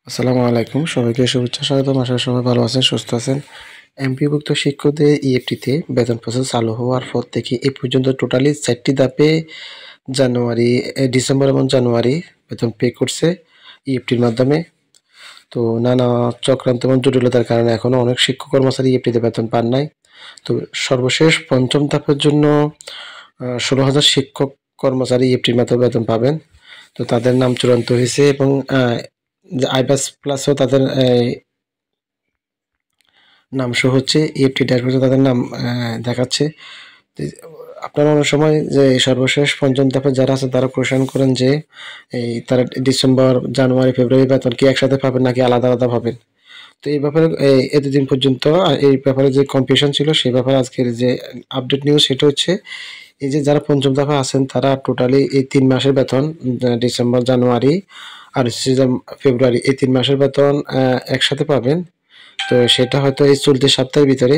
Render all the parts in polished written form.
আসসালামু আলাইকুম, সবাইকে শুভেচ্ছা স্বাগতম। আশা করি সবাই ভালো আছেন, সুস্থ আছেন। এমপিওভুক্ত শিক্ষকদের ইএফটিতে বেতন প্রসেস চালু হওয়ার পর থেকে এই পর্যন্ত টোটালি ৪টি ধাপে ডিসেম্বর এবং জানুয়ারি বেতন পে করছে ইএফটির মাধ্যমে। তো নানা চক্রান্ত এবং জটিলতার কারণে এখনো অনেক শিক্ষক কর্মচারী ইএফটিতে বেতন পান নাই। তো সর্বশেষ পঞ্চম ধাপের জন্য ১৬,০০০ শিক্ষক কর্মচারী ইএফটির মাধ্যমে বেতন পাবেন। তো তাদের নাম চূড়ান্ত হয়েছে এবং আইবাস প্লাসও তাদের নাম শো হচ্ছে। ইএফটি ড্যাশবোর্ডে তাদের নাম দেখাচ্ছে। তো আপনারা অনেক সময় যে সর্বশেষ পঞ্চম ধাপে যারা আছে তারা কোয়েশ্চেন করেন যে তারা ডিসেম্বর, জানুয়ারি, ফেব্রুয়ারি বেতন কি একসাথে পাবেন নাকি আলাদা আলাদা পাবেন। তো এই ব্যাপারে এতদিন পর্যন্ত এই ব্যাপারে যে কনফিউশন ছিল সেই ব্যাপারে আজকের যে আপডেট নিউজ সেটা হচ্ছে এই যে যারা পঞ্চম ধাপে আছেন তারা টোটালি এই ৩ মাসের বেতন ডিসেম্বর, জানুয়ারি আর হচ্ছে যে ফেব্রুয়ারি এই ৩ মাসের বেতন একসাথে পাবেন। তো সেটা হয়তো এই চলতি সপ্তাহের ভিতরে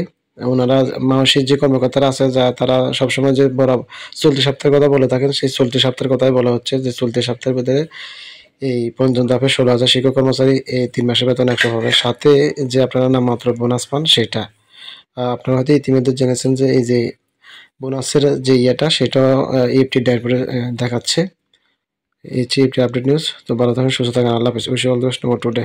ওনারা মানসিক যে কর্মকর্তারা আছে যা তারা সবসময় যে চলতি সপ্তাহের কথা বলে থাকেন সেই চলতি সপ্তাহের কথাই বলা হচ্ছে যে চলতি সপ্তাহের ভিতরে এই পঞ্চম ধাপে ১৬,০০০ শিক্ষক কর্মচারী এই ৩ মাসের বেতন একশো হবে, সাথে যে আপনারা নামমাত্র বোনাস পান সেটা। আপনারা হয়তো ইতিমধ্যে জেনেছেন যে এই যে বোনাসের যে ইয়েটা সেটা ইএফটি ড্যাশবোর্ডে দেখাচ্ছে। এই হচ্ছে ইএফটি আপডেট নিউজ। তো ভালো থাকেন, সুস্থ থাকেন, আল্লাহ হাফেজ। Wish you all the best today.